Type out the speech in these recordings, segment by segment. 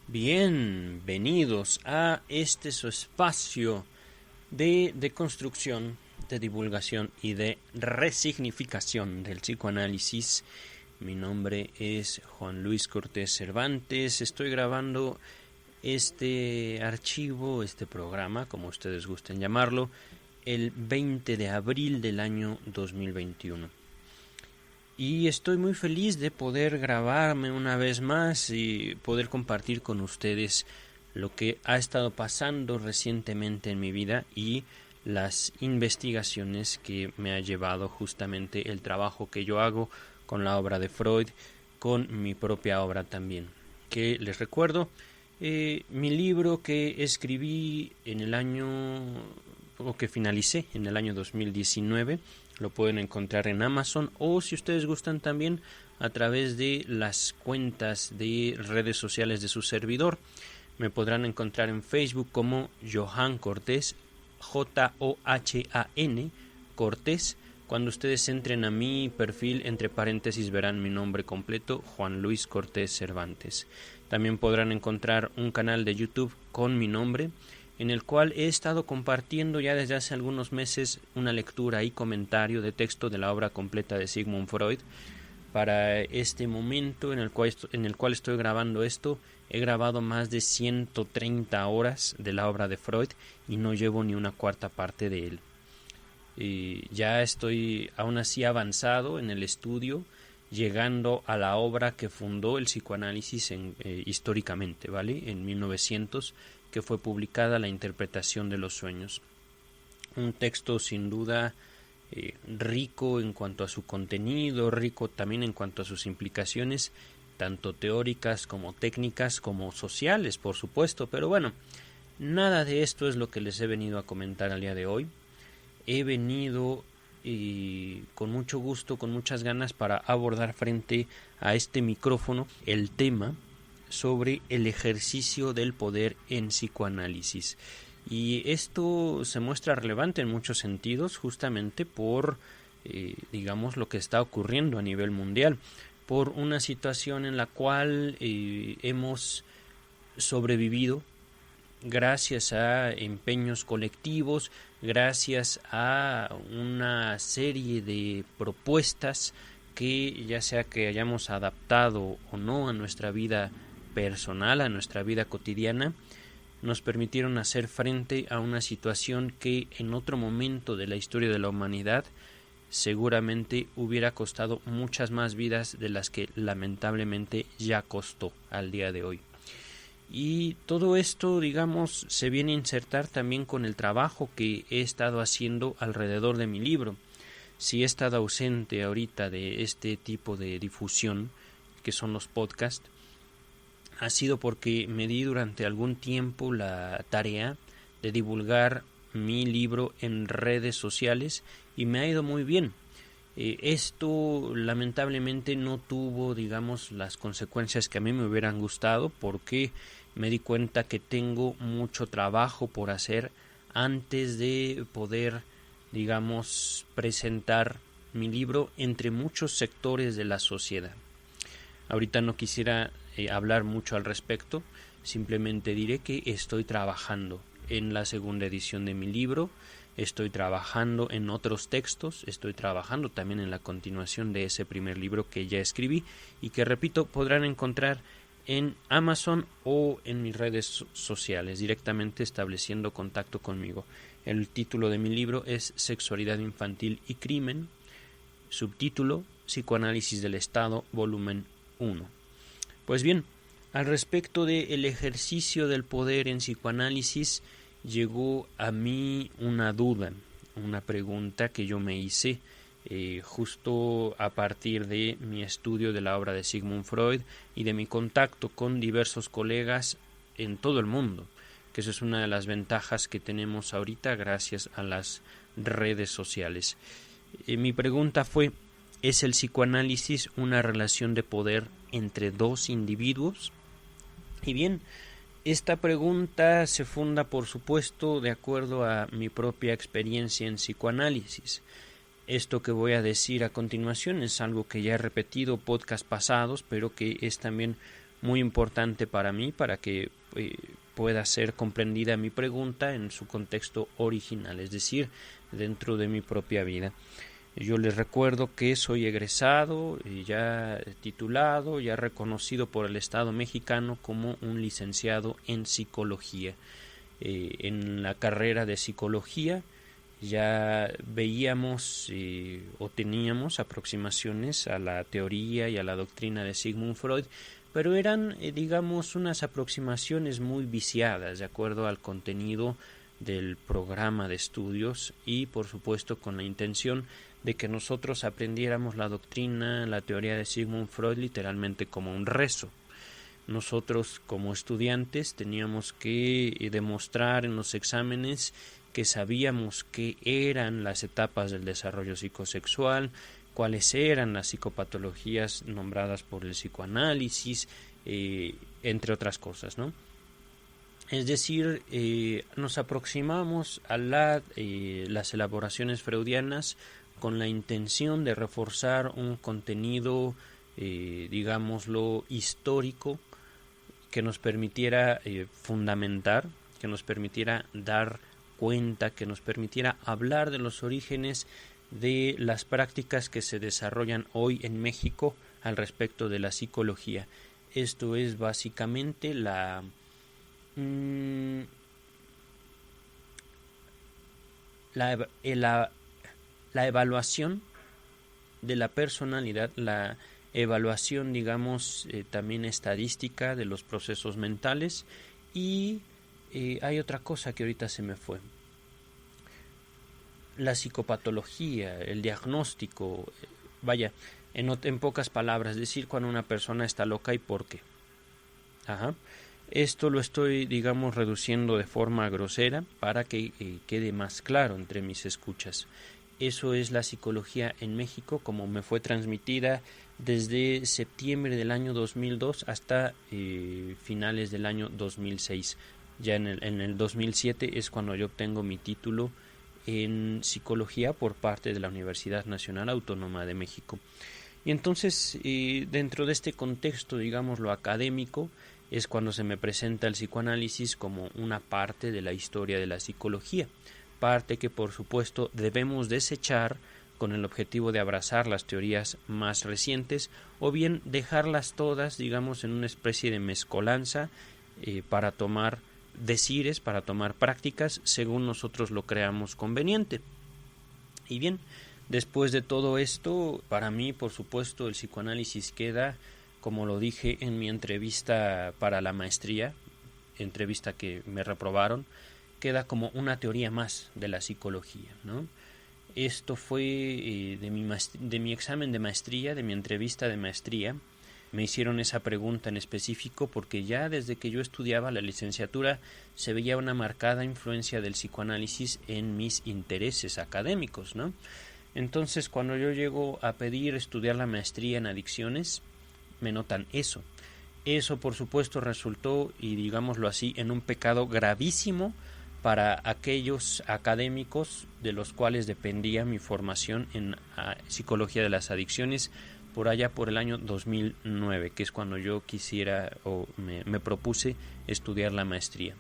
Bienvenidos a este su espacio de construcción, de divulgación y de resignificación del psicoanálisis. Mi nombre es Juan Luis Cortés Cervantes. Estoy grabando este archivo, este programa, como ustedes gusten llamarlo, el 20 de abril del año 2021. Y estoy muy feliz de poder grabarme una vez más y poder compartir con ustedes lo que ha estado pasando recientemente en mi vida y las investigaciones que me ha llevado justamente el trabajo que yo hago con la obra de Freud, con mi propia obra también. Que les recuerdo, mi libro que escribí en el año, o que finalicé en el año 2019, lo pueden encontrar en Amazon o, si ustedes gustan, también a través de las cuentas de redes sociales de su servidor. Me podrán encontrar en Facebook como Johan Cortés, Johan Cortés. Cuando ustedes entren a mi perfil, entre paréntesis verán mi nombre completo, Juan Luis Cortés Cervantes. También podrán encontrar un canal de YouTube con mi nombre, en el cual he estado compartiendo ya desde hace algunos meses una lectura y comentario de texto de la obra completa de Sigmund Freud. Para este momento en el cual estoy grabando esto, he grabado más de 130 horas de la obra de Freud y no llevo ni una cuarta parte de él. Ya estoy aún así avanzado en el estudio, llegando a la obra que fundó el psicoanálisis históricamente, ¿vale? En 1900, que fue publicada La interpretación de los sueños. Un texto sin duda rico en cuanto a su contenido, rico también en cuanto a sus implicaciones, tanto teóricas como técnicas, como sociales, por supuesto. Pero bueno, nada de esto es lo que les he venido a comentar al día de hoy. He venido con mucho gusto, con muchas ganas, para abordar frente a este micrófono el tema sobre el ejercicio del poder en psicoanálisis. Y esto se muestra relevante en muchos sentidos, justamente por, digamos, lo que está ocurriendo a nivel mundial, por una situación en la cual hemos sobrevivido gracias a empeños colectivos, gracias a una serie de propuestas que, ya sea que hayamos adaptado o no a nuestra vida personal, a nuestra vida cotidiana, nos permitieron hacer frente a una situación que en otro momento de la historia de la humanidad seguramente hubiera costado muchas más vidas de las que lamentablemente ya costó al día de hoy. Y todo esto, digamos, se viene a insertar también con el trabajo que he estado haciendo alrededor de mi libro. Si he estado ausente ahorita de este tipo de difusión, que son los podcasts, ha sido porque me di durante algún tiempo la tarea de divulgar mi libro en redes sociales y me ha ido muy bien. Esto lamentablemente no tuvo, digamos, las consecuencias que a mí me hubieran gustado, porque me di cuenta que tengo mucho trabajo por hacer antes de poder, digamos, presentar mi libro entre muchos sectores de la sociedad. Ahorita no quisiera hablar mucho al respecto, simplemente diré que estoy trabajando en la segunda edición de mi libro, estoy trabajando en otros textos, estoy trabajando también en la continuación de ese primer libro que ya escribí y que, repito, podrán encontrar en Amazon o en mis redes sociales, directamente estableciendo contacto conmigo. El título de mi libro es Sexualidad infantil y crimen, subtítulo Psicoanálisis del Estado, volumen 1. Pues bien, al respecto del ejercicio del poder en psicoanálisis, llegó a mí una duda, una pregunta que yo me hice justo a partir de mi estudio de la obra de Sigmund Freud y de mi contacto con diversos colegas en todo el mundo, que eso es una de las ventajas que tenemos ahorita gracias a las redes sociales. Mi pregunta fue: ¿es el psicoanálisis una relación de poder entre dos individuos? Y bien, esta pregunta se funda, por supuesto, de acuerdo a mi propia experiencia en psicoanálisis. Esto que voy a decir a continuación es algo que ya he repetido en podcasts pasados, pero que es también muy importante para mí, para que pueda ser comprendida mi pregunta en su contexto original, es decir, dentro de mi propia vida. Yo les recuerdo que soy egresado, ya titulado, ya reconocido por el Estado mexicano como un licenciado en psicología. En la carrera de psicología ya veíamos o teníamos aproximaciones a la teoría y a la doctrina de Sigmund Freud, pero eran, digamos, unas aproximaciones muy viciadas de acuerdo al contenido del programa de estudios y, por supuesto, con la intención de que nosotros aprendiéramos la doctrina, la teoría de Sigmund Freud literalmente como un rezo. Nosotros como estudiantes teníamos que demostrar en los exámenes que sabíamos qué eran las etapas del desarrollo psicosexual, cuáles eran las psicopatologías nombradas por el psicoanálisis, entre otras cosas, ¿no? Es decir, nos aproximamos a las elaboraciones freudianas con la intención de reforzar un contenido, digámoslo, histórico, que nos permitiera fundamentar, que nos permitiera dar cuenta, que nos permitiera hablar de los orígenes de las prácticas que se desarrollan hoy en México al respecto de la psicología. Esto es básicamente la evaluación de la personalidad, la evaluación, digamos, también estadística de los procesos mentales. Y hay otra cosa que ahorita se me fue: la psicopatología, el diagnóstico, vaya, en pocas palabras, decir cuando una persona está loca y por qué. Esto lo estoy, digamos, reduciendo de forma grosera para que quede más claro entre mis escuchas. Eso es la psicología en México, como me fue transmitida desde septiembre del año 2002 hasta finales del año 2006. Ya en el 2007 es cuando yo obtengo mi título en psicología por parte de la Universidad Nacional Autónoma de México. Y entonces, dentro de este contexto, digamos, lo académico, es cuando se me presenta el psicoanálisis como una parte de la historia de la psicología, parte que por supuesto debemos desechar con el objetivo de abrazar las teorías más recientes o bien dejarlas todas, digamos, en una especie de mezcolanza para tomar decires, para tomar prácticas según nosotros lo creamos conveniente. Y bien, después de todo esto, para mí, por supuesto, el psicoanálisis queda, como lo dije en mi entrevista para la maestría, entrevista que me reprobaron, queda como una teoría más de la psicología, ¿no? Esto fue de mi examen de maestría, de mi entrevista de maestría. Me hicieron esa pregunta en específico porque ya desde que yo estudiaba la licenciatura se veía una marcada influencia del psicoanálisis en mis intereses académicos, ¿no? Entonces, cuando yo llego a pedir estudiar la maestría en adicciones, me notan eso. Eso, por supuesto, resultó, y digámoslo así, en un pecado gravísimo para aquellos académicos de los cuales dependía mi formación en psicología de las adicciones por allá por el año 2009, que es cuando yo quisiera o me propuse estudiar la maestría.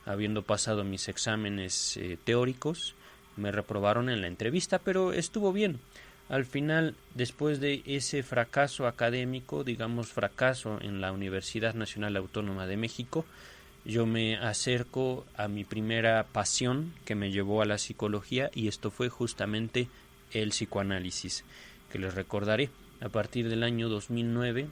Habiendo pasado mis exámenes teóricos, me reprobaron en la entrevista, pero estuvo bien. Al final, después de ese fracaso académico, digamos fracaso en la Universidad Nacional Autónoma de México, yo me acerco a mi primera pasión que me llevó a la psicología, y esto fue justamente el psicoanálisis, que les recordaré. A partir del año 2009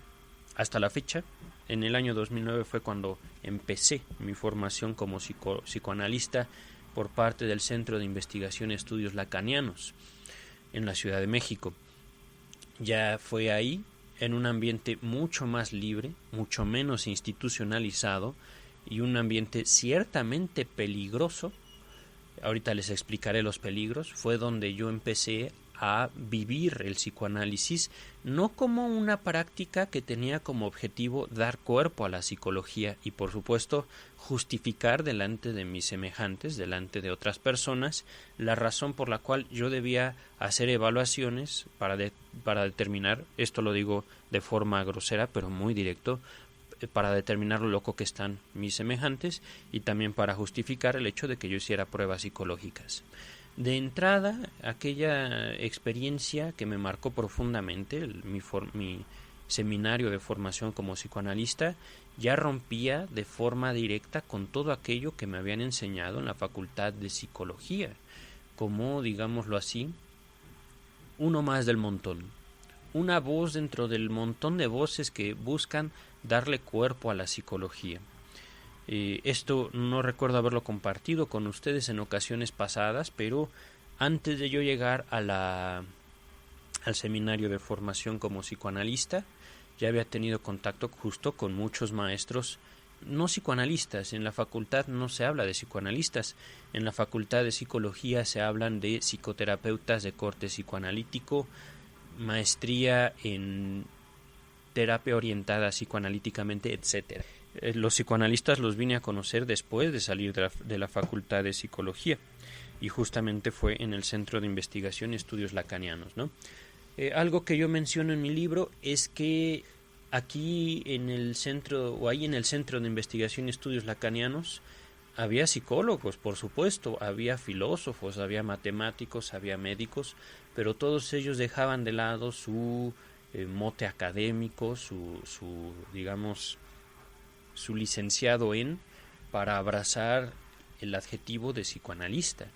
hasta la fecha, en el año 2009 fue cuando empecé mi formación como psicoanalista por parte del Centro de Investigación y Estudios Lacanianos en la Ciudad de México. Ya fue ahí, en un ambiente mucho más libre, mucho menos institucionalizado y un ambiente ciertamente peligroso. Ahorita les explicaré los peligros. Fue donde yo empecé a vivir el psicoanálisis, no como una práctica que tenía como objetivo dar cuerpo a la psicología y, por supuesto, justificar delante de mis semejantes, delante de otras personas, la razón por la cual yo debía hacer evaluaciones para determinar, esto lo digo de forma grosera pero muy directo, para determinar lo loco que están mis semejantes y también para justificar el hecho de que yo hiciera pruebas psicológicas. De entrada, aquella experiencia que me marcó profundamente, mi seminario de formación como psicoanalista, ya rompía de forma directa con todo aquello que me habían enseñado en la Facultad de Psicología, como, digámoslo así, uno más del montón, una voz dentro del montón de voces que buscan darle cuerpo a la psicología. Esto no recuerdo haberlo compartido con ustedes en ocasiones pasadas, pero antes de yo llegar al seminario de formación como psicoanalista, ya había tenido contacto justo con muchos maestros no psicoanalistas. En la facultad no se habla de psicoanalistas, en la Facultad de Psicología se hablan de psicoterapeutas de corte psicoanalítico, maestría en terapia orientada psicoanalíticamente, etc. Los psicoanalistas los vine a conocer después de salir de la Facultad de Psicología, y justamente fue en el Centro de Investigación y Estudios Lacanianos, ¿no? Algo que yo menciono en mi libro es que aquí en el centro, o ahí en el Centro de Investigación y Estudios Lacanianos, había psicólogos, por supuesto, había filósofos, había matemáticos, había médicos, pero todos ellos dejaban de lado su mote académico, digamos, su licenciado en, para abrazar el adjetivo de psicoanalista.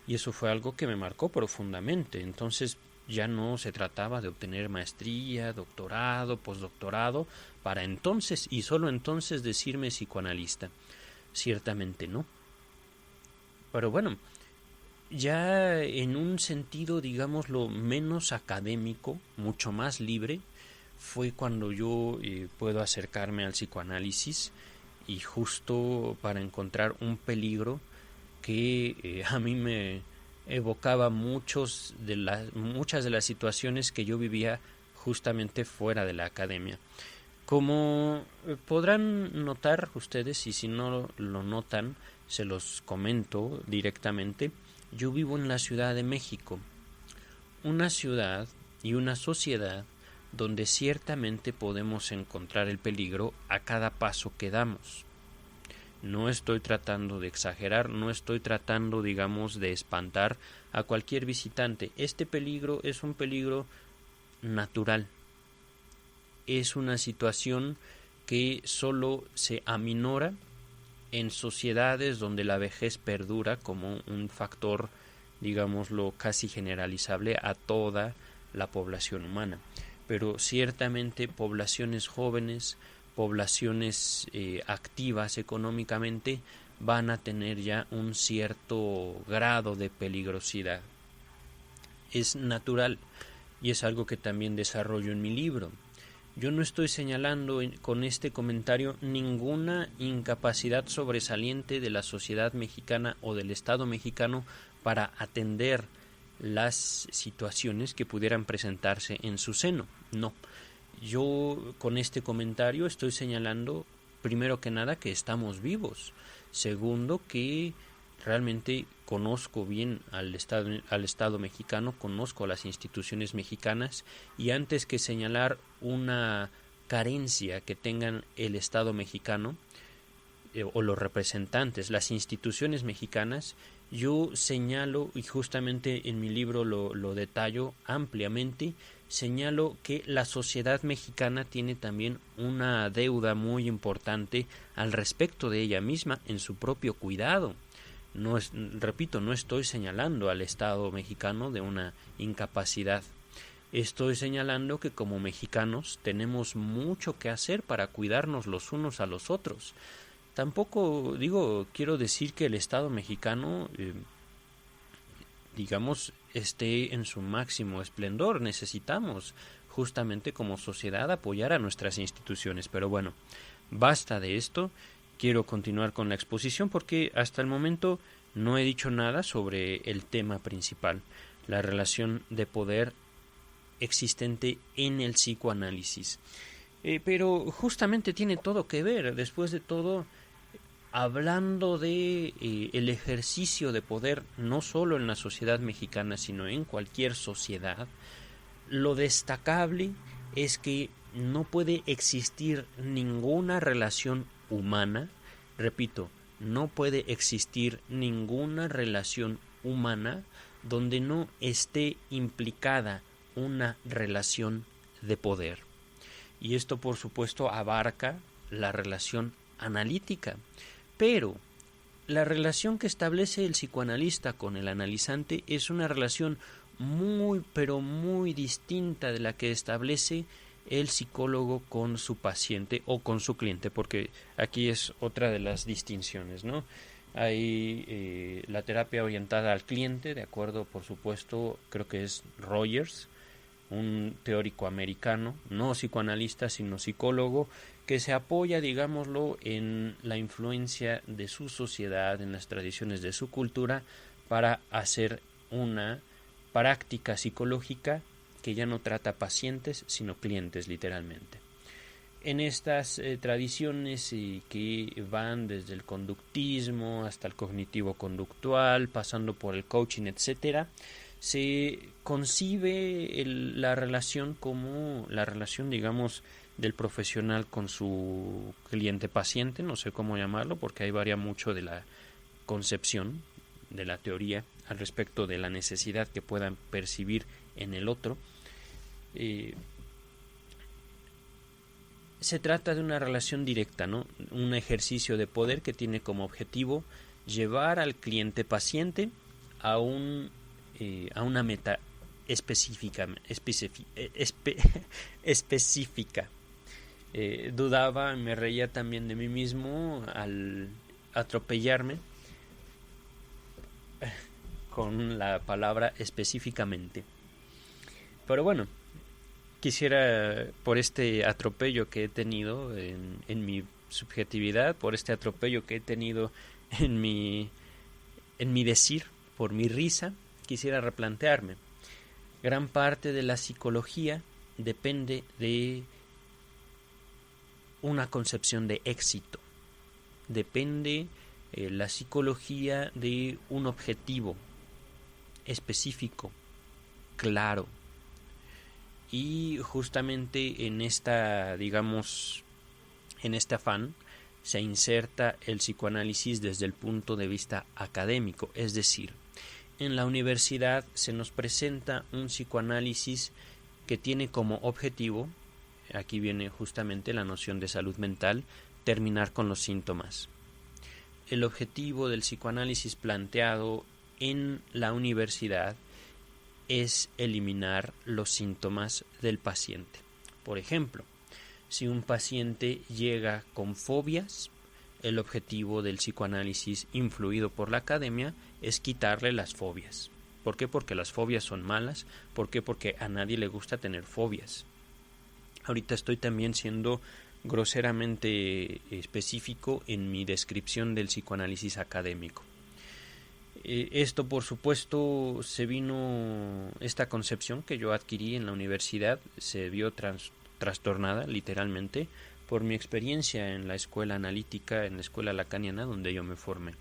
Y eso fue algo que me marcó profundamente. Entonces ya no se trataba de obtener maestría, doctorado, postdoctorado, para entonces y solo entonces decirme psicoanalista. Ciertamente no. Pero bueno, ya en un sentido, digámoslo, menos académico, mucho más libre, fue cuando yo puedo acercarme al psicoanálisis, y justo para encontrar un peligro que a mí me evocaba muchas de las situaciones que yo vivía justamente fuera de la academia. Como podrán notar ustedes, y si no lo notan, se los comento directamente, yo vivo en la Ciudad de México, una ciudad y una sociedad donde ciertamente podemos encontrar el peligro a cada paso que damos. No estoy tratando de exagerar, no estoy tratando, digamos, de espantar a cualquier visitante. Este peligro es un peligro natural. Es una situación que solo se aminora en sociedades donde la vejez perdura como un factor, digámoslo, casi generalizable a toda la población humana. Pero ciertamente poblaciones jóvenes, poblaciones activas económicamente, van a tener ya un cierto grado de peligrosidad. Es natural, y es algo que también desarrollo en mi libro. Yo no estoy señalando con este comentario ninguna incapacidad sobresaliente de la sociedad mexicana o del Estado mexicano para atender las situaciones que pudieran presentarse en su seno. No. Yo con este comentario estoy señalando, primero que nada, que estamos vivos. Segundo, que realmente conozco bien al Estado mexicano, conozco las instituciones mexicanas, y antes que señalar una carencia que tengan el Estado mexicano o los representantes, las instituciones mexicanas, yo señalo, y justamente en mi libro lo detallo ampliamente, señalo que la sociedad mexicana tiene también una deuda muy importante al respecto de ella misma en su propio cuidado. Repito, no estoy señalando al Estado mexicano de una incapacidad. Estoy señalando que como mexicanos tenemos mucho que hacer para cuidarnos los unos a los otros. Tampoco quiero decir que el Estado mexicano, digamos, esté en su máximo esplendor. Necesitamos justamente como sociedad apoyar a nuestras instituciones. Pero bueno, basta de esto. Quiero continuar con la exposición porque hasta el momento no he dicho nada sobre el tema principal, la relación de poder existente en el psicoanálisis. Pero justamente tiene todo que ver. Después de todo, hablando de el ejercicio de poder no solo en la sociedad mexicana, sino en cualquier sociedad, lo destacable es que no puede existir ninguna relación humana, repito, no puede existir ninguna relación humana donde no esté implicada una relación de poder. Y esto, por supuesto, abarca la relación analítica. Pero la relación que establece el psicoanalista con el analizante es una relación muy, pero muy distinta de la que establece el psicólogo con su paciente o con su cliente, porque aquí es otra de las distinciones, ¿no? Hay la terapia orientada al cliente, de acuerdo, por supuesto, creo que es Rogers, un teórico americano, no psicoanalista, sino psicólogo, que se apoya, digámoslo, en la influencia de su sociedad, en las tradiciones de su cultura, para hacer una práctica psicológica que ya no trata pacientes, sino clientes, literalmente. En estas tradiciones que van desde el conductismo hasta el cognitivo-conductual, pasando por el coaching, etcétera, se concibe la relación como la relación, digamos, del profesional con su cliente-paciente, no sé cómo llamarlo, porque ahí varía mucho de la concepción, de la teoría, al respecto de la necesidad que puedan percibir en el otro. Se trata de una relación directa, ¿no? Un ejercicio de poder que tiene como objetivo llevar al cliente-paciente a una meta específica. Dudaba, me reía también de mí mismo al atropellarme con la palabra específicamente. Pero bueno, quisiera, por este atropello que he tenido en mi subjetividad, por este atropello que he tenido en mi decir, por mi risa, quisiera replantearme. Gran parte de la psicología depende de una concepción de éxito. Depende la psicología de un objetivo específico, claro. Y justamente en esta, digamos, en este afán se inserta el psicoanálisis desde el punto de vista académico, es decir, en la universidad se nos presenta un psicoanálisis que tiene como objetivo, aquí viene justamente la noción de salud mental, terminar con los síntomas. El objetivo del psicoanálisis planteado en la universidad es eliminar los síntomas del paciente. Por ejemplo, si un paciente llega con fobias, el objetivo del psicoanálisis influido por la academia es quitarle las fobias. ¿Por qué? Porque las fobias son malas. ¿Por qué? Porque a nadie le gusta tener fobias. Ahorita estoy también siendo groseramente específico en mi descripción del psicoanálisis académico. Esto, por supuesto, esta concepción que yo adquirí en la universidad se vio trastornada, literalmente, por mi experiencia en la escuela analítica, en la escuela lacaniana, donde yo me formé.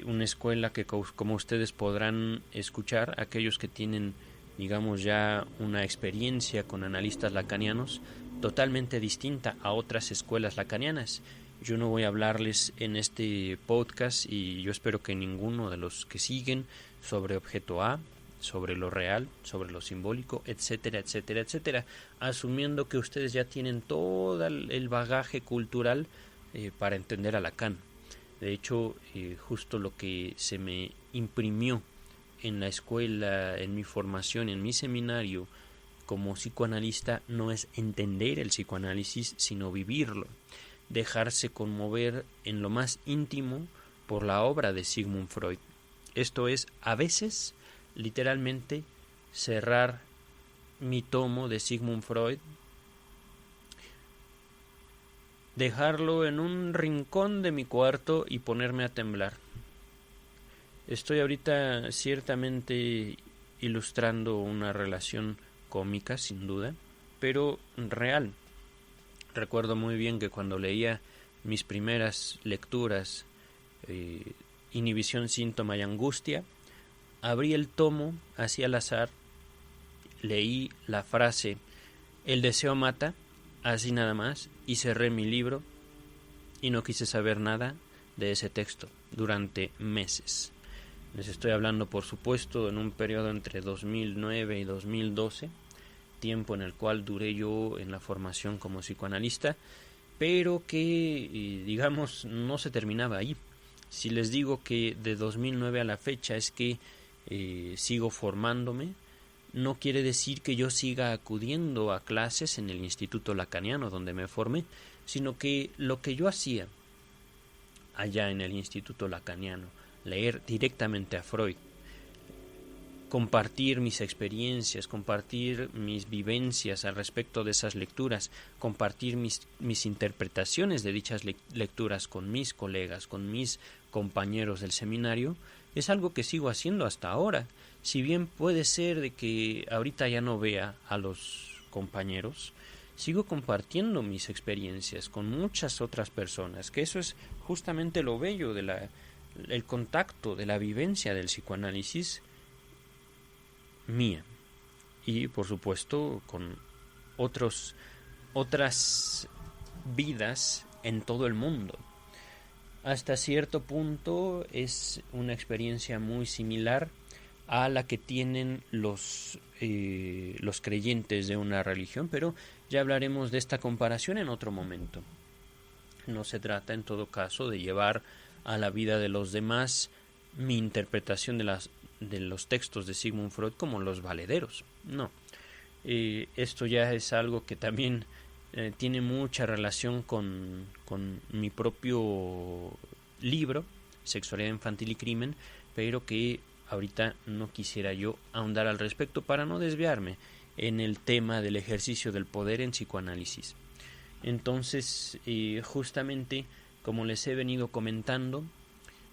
Una escuela que, como ustedes podrán escuchar, aquellos que tienen, digamos, ya una experiencia con analistas lacanianos, totalmente distinta a otras escuelas lacanianas. Yo no voy a hablarles en este podcast, y yo espero que ninguno de los que siguen, sobre objeto A, sobre lo real, sobre lo simbólico, etcétera, etcétera, etcétera, asumiendo que ustedes ya tienen todo el bagaje cultural para entender a Lacan. De hecho, justo lo que se me imprimió en la escuela, en mi formación, en mi seminario como psicoanalista, no es entender el psicoanálisis, sino vivirlo. Dejarse conmover en lo más íntimo por la obra de Sigmund Freud. Esto es, a veces, literalmente, cerrar mi tomo de Sigmund Freud, dejarlo en un rincón de mi cuarto y ponerme a temblar. Estoy ahorita ciertamente ilustrando una relación cómica, sin duda, pero real. Recuerdo muy bien que cuando leía mis primeras lecturas, Inhibición, síntoma y angustia, abrí el tomo así al azar, leí la frase El deseo mata, así nada más, y cerré mi libro y no quise saber nada de ese texto durante meses. Les estoy hablando, por supuesto, en un periodo entre 2009 y 2012, tiempo en el cual duré yo en la formación como psicoanalista, pero que, digamos, no se terminaba ahí. Si les digo que de 2009 a la fecha es que sigo formándome, no quiere decir que yo siga acudiendo a clases en el Instituto Lacaniano donde me formé, sino que lo que yo hacía allá en el Instituto Lacaniano, leer directamente a Freud, compartir mis experiencias, compartir mis vivencias al respecto de esas lecturas, compartir mis interpretaciones de dichas lecturas con mis colegas, con mis compañeros del seminario, es algo que sigo haciendo hasta ahora. Si bien puede ser de que ahorita ya no vea a los compañeros, sigo compartiendo mis experiencias con muchas otras personas, que eso es justamente lo bello de el contacto, de la vivencia del psicoanálisis mía, y por supuesto con otras vidas en todo el mundo. Hasta cierto punto es una experiencia muy similar a la que tienen los creyentes de una religión, pero ya hablaremos de esta comparación en otro momento. No se trata en todo caso de llevar a la vida de los demás mi interpretación de los textos de Sigmund Freud como los valederos. No, esto ya es algo que también tiene mucha relación con mi propio libro, Sexualidad Infantil y Crimen, pero que ahorita no quisiera yo ahondar al respecto para no desviarme en el tema del ejercicio del poder en psicoanálisis. Entonces, justamente, como les he venido comentando,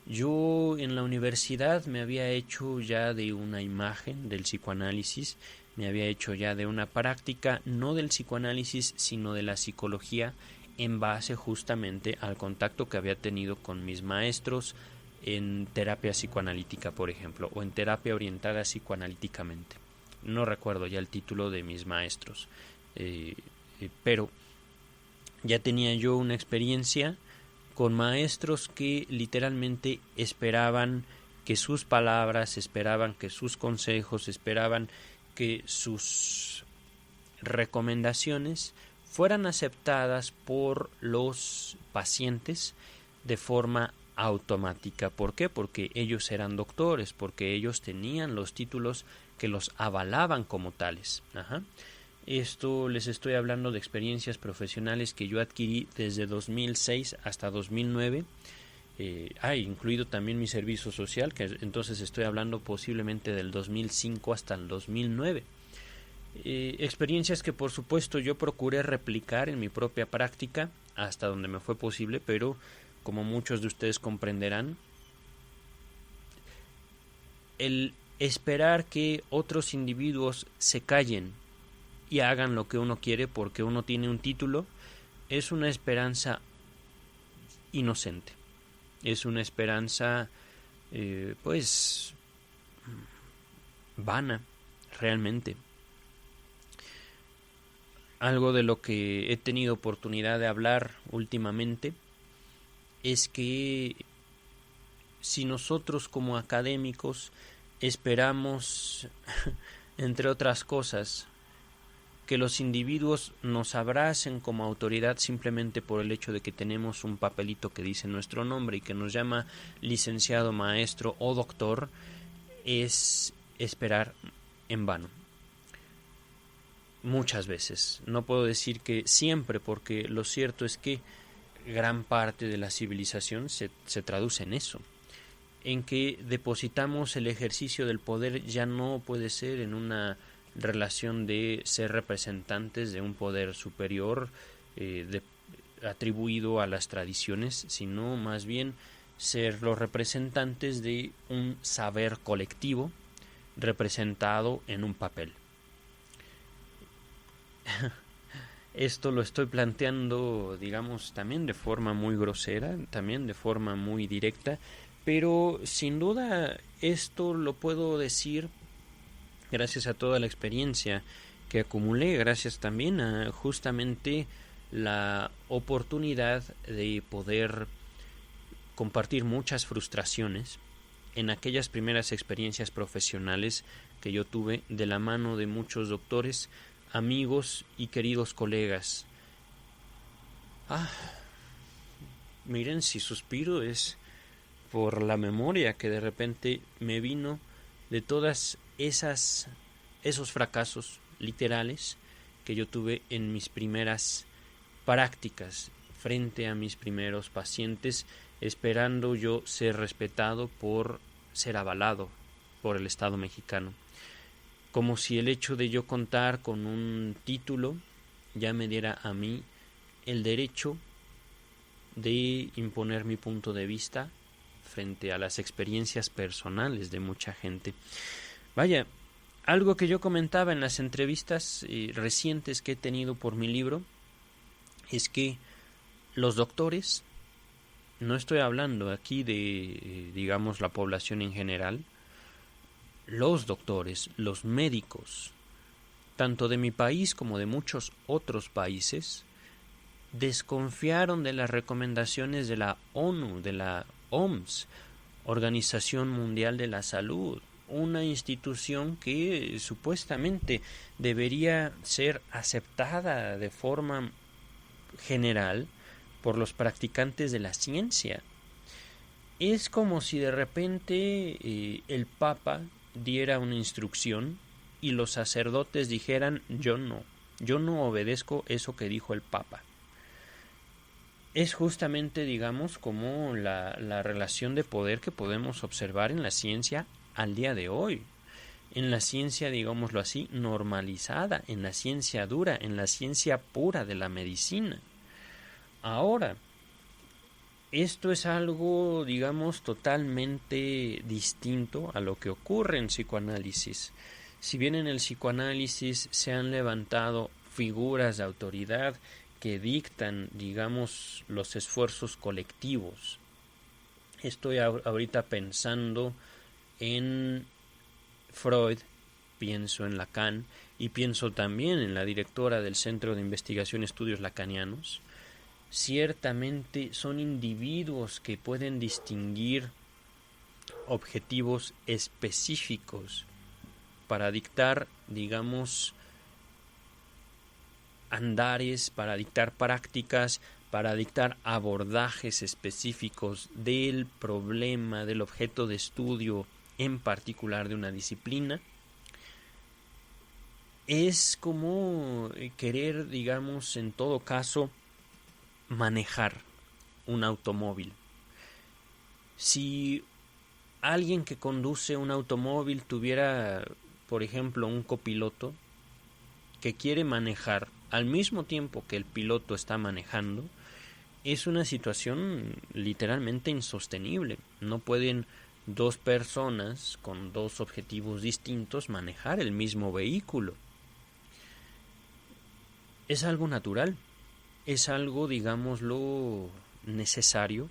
yo en la universidad me había hecho ya de una imagen del psicoanálisis, me había hecho ya de una práctica, no del psicoanálisis, sino de la psicología, en base justamente al contacto que había tenido con mis maestros en terapia psicoanalítica, por ejemplo, o en terapia orientada psicoanalíticamente. No recuerdo ya el título de mis maestros, pero ya tenía yo una experiencia con maestros que literalmente esperaban que sus palabras, esperaban que sus consejos, esperaban que sus recomendaciones fueran aceptadas por los pacientes de forma automática. ¿Por qué? Porque ellos eran doctores, porque ellos tenían los títulos que los avalaban como tales. Esto les estoy hablando de experiencias profesionales que yo adquirí desde 2006 hasta 2009, incluido también mi servicio social, que entonces estoy hablando posiblemente del 2005 hasta el 2009. Experiencias que por supuesto yo procuré replicar en mi propia práctica hasta donde me fue posible, pero como muchos de ustedes comprenderán, el esperar que otros individuos se callen y hagan lo que uno quiere porque uno tiene un título es una esperanza inocente, es una esperanza pues vana realmente. Algo de lo que he tenido oportunidad de hablar últimamente es que si nosotros como académicos esperamos, entre otras cosas, que los individuos nos abracen como autoridad simplemente por el hecho de que tenemos un papelito que dice nuestro nombre y que nos llama licenciado, maestro o doctor, es esperar en vano. Muchas veces, no puedo decir que siempre, porque lo cierto es que gran parte de la civilización se traduce en eso, en que depositamos el ejercicio del poder ya no puede ser en una relación de ser representantes de un poder superior atribuido a las tradiciones, sino más bien ser los representantes de un saber colectivo representado en un papel. Esto lo estoy planteando, digamos, también de forma muy grosera, también de forma muy directa, pero sin duda esto lo puedo decir gracias a toda la experiencia que acumulé gracias también a justamente la oportunidad de poder compartir muchas frustraciones en aquellas primeras experiencias profesionales que yo tuve de la mano de muchos doctores, amigos y queridos colegas. Miren, si suspiro es por la memoria que de repente me vino de todas esos fracasos literales que yo tuve en mis primeras prácticas frente a mis primeros pacientes, esperando yo ser respetado por ser avalado por el Estado mexicano, como si el hecho de yo contar con un título ya me diera a mí el derecho de imponer mi punto de vista frente a las experiencias personales de mucha gente. Vaya, algo que yo comentaba en las entrevistas recientes que he tenido por mi libro es que los doctores, no estoy hablando aquí de, digamos, la población en general, los doctores, los médicos, tanto de mi país como de muchos otros países, desconfiaron de las recomendaciones de la ONU, de la OMS, Organización Mundial de la Salud, una institución que supuestamente debería ser aceptada de forma general por los practicantes de la ciencia. Es como si de repente el Papa diera una instrucción y los sacerdotes dijeran yo no obedezco eso que dijo el Papa. Es justamente, digamos, como la relación de poder que podemos observar en la ciencia al día de hoy. En la ciencia, digámoslo así, normalizada, en la ciencia dura, en la ciencia pura de la medicina. Ahora, esto es algo, digamos, totalmente distinto a lo que ocurre en psicoanálisis. Si bien en el psicoanálisis se han levantado figuras de autoridad que dictan, digamos, los esfuerzos colectivos. Estoy ahorita pensando en Freud, pienso en Lacan y pienso también en la directora del Centro de Investigación y Estudios Lacanianos. Ciertamente son individuos que pueden distinguir objetivos específicos para dictar, digamos, andares, para dictar prácticas, para dictar abordajes específicos del problema, del objeto de estudio en particular de una disciplina. Es como querer, digamos, en todo caso, manejar un automóvil. Si alguien que conduce un automóvil tuviera, por ejemplo, un copiloto que quiere manejar al mismo tiempo que el piloto está manejando, es una situación literalmente insostenible. No pueden dos personas con dos objetivos distintos manejar el mismo vehículo. Es algo natural, es algo, digámoslo, necesario,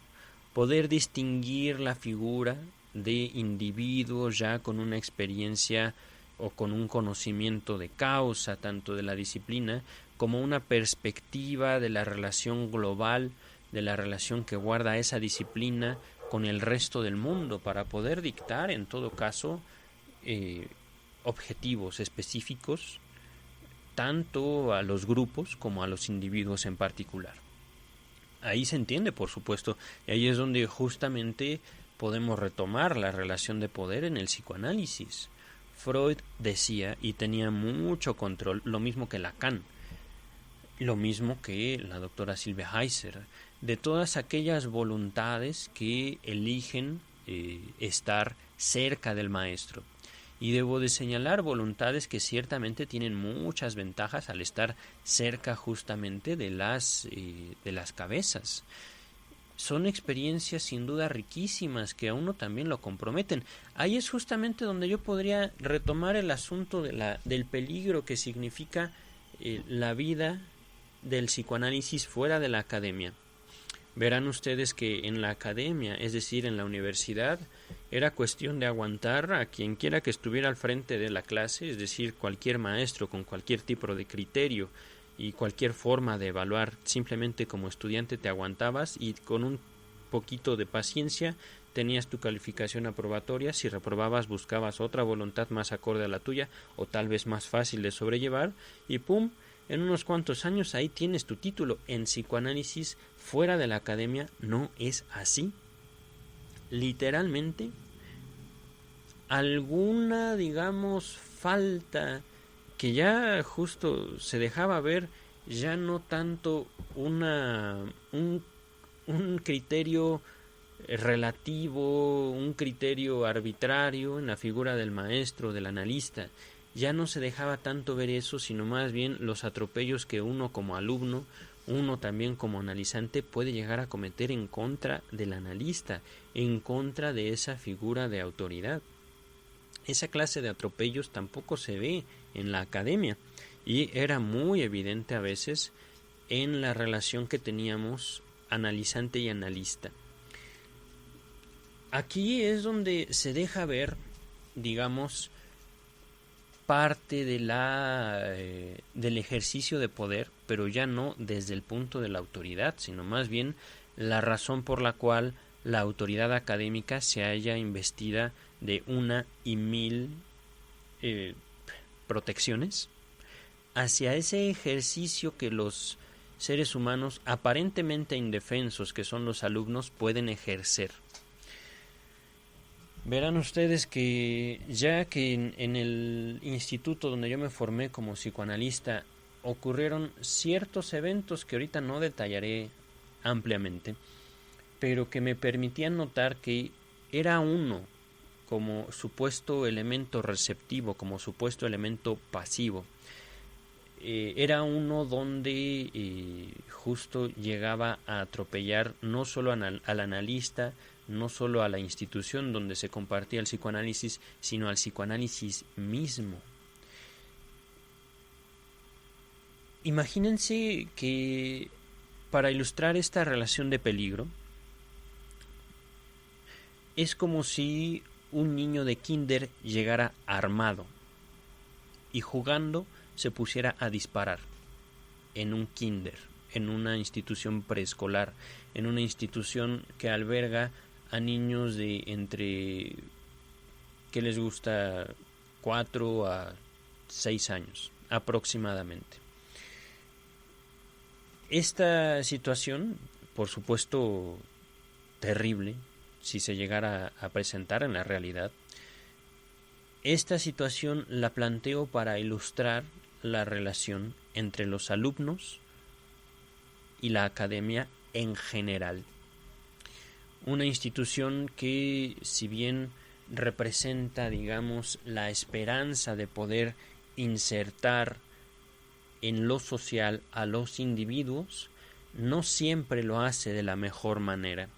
poder distinguir la figura de individuos ya con una experiencia o con un conocimiento de causa, tanto de la disciplina como una perspectiva de la relación global, de la relación que guarda esa disciplina con el resto del mundo, para poder dictar, en todo caso, objetivos específicos, tanto a los grupos como a los individuos en particular. Ahí se entiende, por supuesto, y ahí es donde justamente podemos retomar la relación de poder en el psicoanálisis. Freud decía y tenía mucho control, lo mismo que Lacan, lo mismo que la doctora Silvia Heiser, de todas aquellas voluntades que eligen estar cerca del maestro. Y debo de señalar voluntades que ciertamente tienen muchas ventajas al estar cerca justamente de las cabezas. Son experiencias sin duda riquísimas que a uno también lo comprometen. Ahí es justamente donde yo podría retomar el asunto del peligro que significa la vida del psicoanálisis fuera de la academia. Verán ustedes que en la academia, es decir, en la universidad, era cuestión de aguantar a quien quiera que estuviera al frente de la clase, es decir, cualquier maestro con cualquier tipo de criterio y cualquier forma de evaluar. Simplemente como estudiante te aguantabas y con un poquito de paciencia tenías tu calificación aprobatoria. Si reprobabas, buscabas otra voluntad más acorde a la tuya o tal vez más fácil de sobrellevar y ¡pum! En unos cuantos años ahí tienes tu título. En psicoanálisis fuera de la academia no es así. Literalmente, alguna, digamos, falta que ya justo se dejaba ver, ya no tanto un criterio relativo, un criterio arbitrario en la figura del maestro, del analista. Ya no se dejaba tanto ver eso, sino más bien los atropellos que uno como alumno, uno también como analizante puede llegar a cometer en contra del analista, en contra de esa figura de autoridad. Esa clase de atropellos tampoco se ve en la academia y era muy evidente a veces en la relación que teníamos analizante y analista. Aquí es donde se deja ver, digamos, parte de del ejercicio de poder, pero ya no desde el punto de la autoridad, sino más bien la razón por la cual la autoridad académica se haya investida de 1,000 protecciones hacia ese ejercicio que los seres humanos aparentemente indefensos, que son los alumnos, pueden ejercer. Verán ustedes que ya que en el instituto donde yo me formé como psicoanalista ocurrieron ciertos eventos que ahorita no detallaré ampliamente, pero que me permitían notar que era uno como supuesto elemento receptivo, como supuesto elemento pasivo. Era uno donde justo llegaba a atropellar no solo al analista, no solo a la institución donde se compartía el psicoanálisis, sino al psicoanálisis mismo. Imagínense que para ilustrar esta relación de peligro, es como si un niño de kinder llegara armado y jugando se pusiera a disparar en un kinder, en una institución preescolar, en una institución que alberga a niños de entre, ¿qué les gusta?, 4 a 6 años aproximadamente. Esta situación, por supuesto, terrible, si se llegara a presentar en la realidad, esta situación la planteo para ilustrar la relación entre los alumnos y la academia en general. Una institución que, si bien representa, digamos, la esperanza de poder insertar en lo social a los individuos, no siempre lo hace de la mejor manera.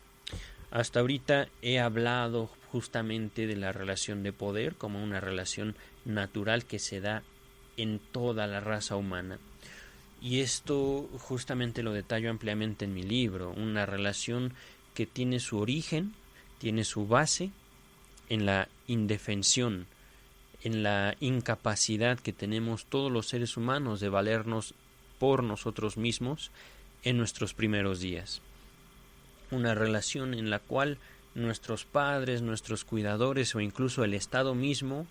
Hasta ahorita he hablado justamente de la relación de poder como una relación natural que se da en toda la raza humana. Y esto justamente lo detallo ampliamente en mi libro, una relación que tiene su origen, tiene su base en la indefensión, en la incapacidad que tenemos todos los seres humanos de valernos por nosotros mismos en nuestros primeros días. Una relación en la cual nuestros padres, nuestros cuidadores o incluso el Estado mismo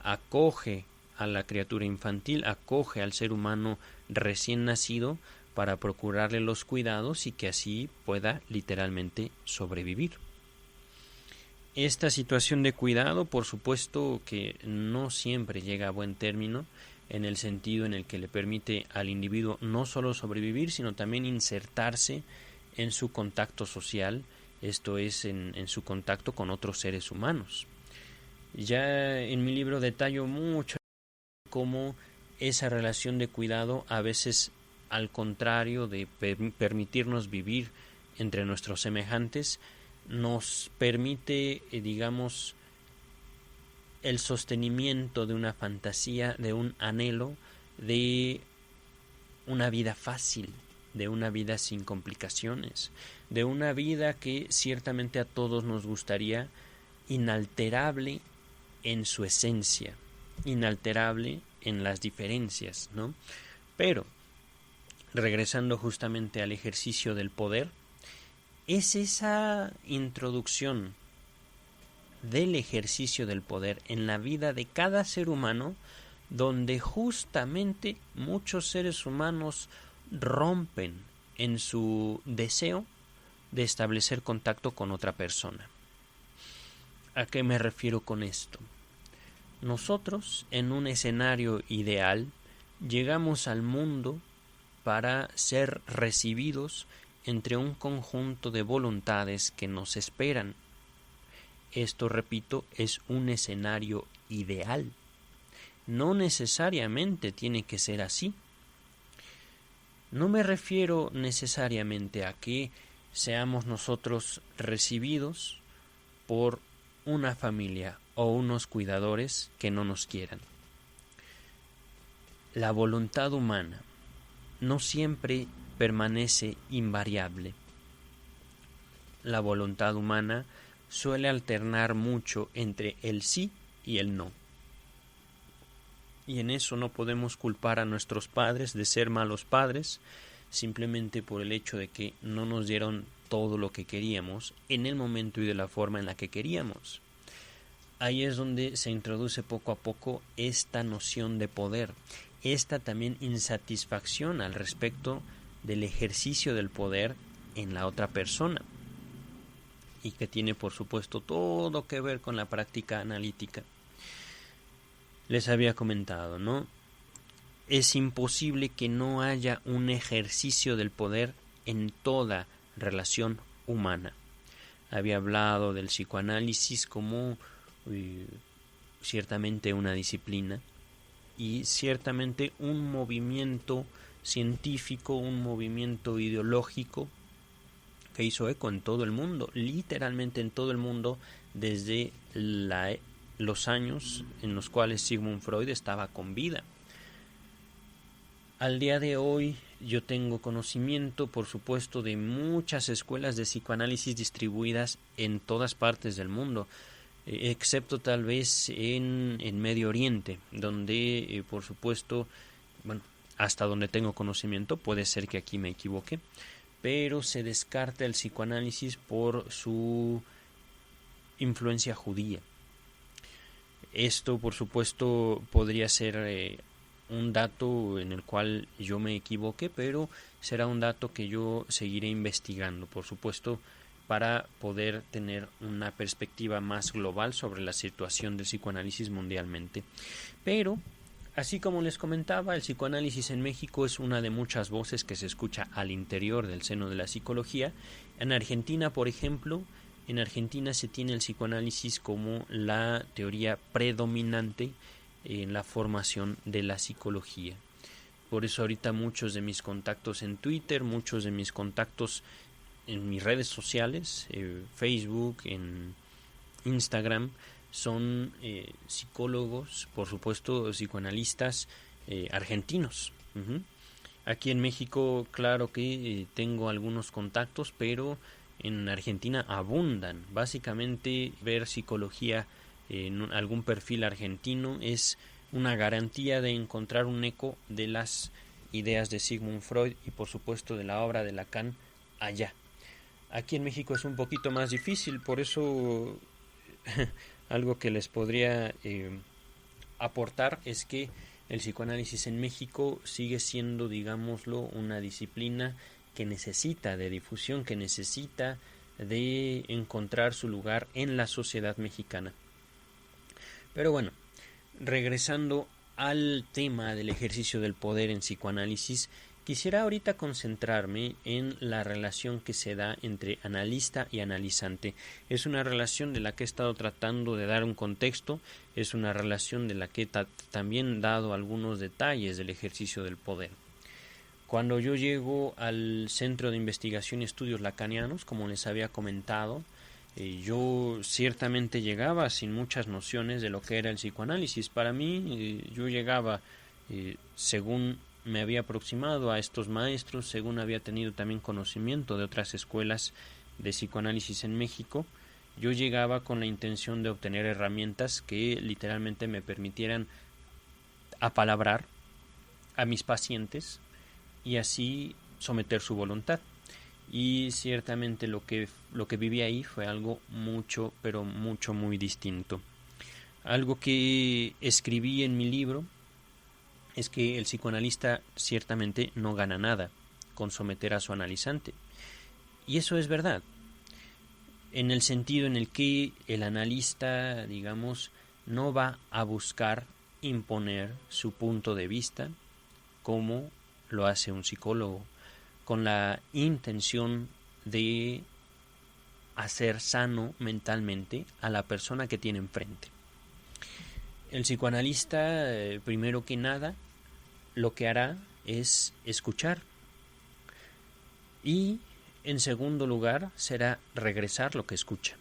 acoge a la criatura infantil, acoge al ser humano recién nacido para procurarle los cuidados y que así pueda literalmente sobrevivir. Esta situación de cuidado, por supuesto que no siempre llega a buen término, en el sentido en el que le permite al individuo no solo sobrevivir, sino también insertarse en su contacto social, esto es, en su contacto con otros seres humanos. Ya en mi libro detallo mucho cómo esa relación de cuidado, a veces al contrario de permitirnos vivir entre nuestros semejantes, nos permite, digamos, el sostenimiento de una fantasía, de un anhelo, de una vida fácil, de una vida sin complicaciones, de una vida que ciertamente a todos nos gustaría, inalterable en su esencia, inalterable en las diferencias, ¿no? Pero, regresando justamente al ejercicio del poder, es esa introducción del ejercicio del poder en la vida de cada ser humano donde justamente muchos seres humanos rompen en su deseo de establecer contacto con otra persona. ¿A qué me refiero con esto? Nosotros, en un escenario ideal, llegamos al mundo para ser recibidos entre un conjunto de voluntades que nos esperan. Esto, repito, es un escenario ideal. No necesariamente tiene que ser así. No me refiero necesariamente a que seamos nosotros recibidos por una familia o unos cuidadores que no nos quieran. La voluntad humana no siempre permanece invariable. La voluntad humana suele alternar mucho entre el sí y el no. Y en eso no podemos culpar a nuestros padres de ser malos padres, simplemente por el hecho de que no nos dieron todo lo que queríamos en el momento y de la forma en la que queríamos. Ahí es donde se introduce poco a poco esta noción de poder, esta también insatisfacción al respecto del ejercicio del poder en la otra persona, y que tiene por supuesto todo que ver con la práctica analítica. Les había comentado, ¿no? Es imposible que no haya un ejercicio del poder en toda relación humana. Había hablado del psicoanálisis como ciertamente una disciplina y ciertamente un movimiento científico, un movimiento ideológico que hizo eco en todo el mundo, literalmente en todo el mundo, desde los años en los cuales Sigmund Freud estaba con vida. Al día de hoy yo tengo conocimiento, por supuesto, de muchas escuelas de psicoanálisis distribuidas en todas partes del mundo, excepto tal vez en Medio Oriente, donde, por supuesto, bueno, hasta donde tengo conocimiento, puede ser que aquí me equivoque, pero se descarta el psicoanálisis por su influencia judía. Esto, por supuesto, podría ser un dato en el cual yo me equivoque, pero será un dato que yo seguiré investigando, por supuesto, para poder tener una perspectiva más global sobre la situación del psicoanálisis mundialmente. Pero, así como les comentaba, el psicoanálisis en México es una de muchas voces que se escucha al interior del seno de la psicología. En Argentina, por ejemplo, en Argentina se tiene el psicoanálisis como la teoría predominante en la formación de la psicología. Por eso ahorita muchos de mis contactos en Twitter, muchos de mis contactos en mis redes sociales, Facebook, en Instagram, son psicólogos, por supuesto, psicoanalistas argentinos. Aquí en México, claro que tengo algunos contactos, pero en Argentina abundan. Básicamente, ver psicología en algún perfil argentino es una garantía de encontrar un eco de las ideas de Sigmund Freud y, por supuesto, de la obra de Lacan allá. Aquí en México es un poquito más difícil, por eso algo que les podría aportar es que el psicoanálisis en México sigue siendo, digámoslo, una disciplina que necesita de difusión, que necesita de encontrar su lugar en la sociedad mexicana. Pero bueno, regresando al tema del ejercicio del poder en psicoanálisis, quisiera ahorita concentrarme en la relación que se da entre analista y analizante. Es una relación de la que he estado tratando de dar un contexto, es una relación de la que he también dado algunos detalles del ejercicio del poder. Cuando yo llego al Centro de Investigación y Estudios Lacanianos, como les había comentado, yo ciertamente llegaba sin muchas nociones de lo que era el psicoanálisis. Para mí, yo llegaba según me había aproximado a estos maestros, según había tenido también conocimiento de otras escuelas de psicoanálisis en México, yo llegaba con la intención de obtener herramientas que literalmente me permitieran apalabrar a mis pacientes y así someter su voluntad. Y ciertamente lo que viví ahí fue algo mucho, pero mucho, muy distinto. Algo que escribí en mi libro es que el psicoanalista ciertamente no gana nada con someter a su analizante. Y eso es verdad, en el sentido en el que el analista, digamos, no va a buscar imponer su punto de vista como lo hace un psicólogo, con la intención de hacer sano mentalmente a la persona que tiene enfrente. El psicoanalista, primero que nada, lo que hará es escuchar y, en segundo lugar, será regresar lo que escucha.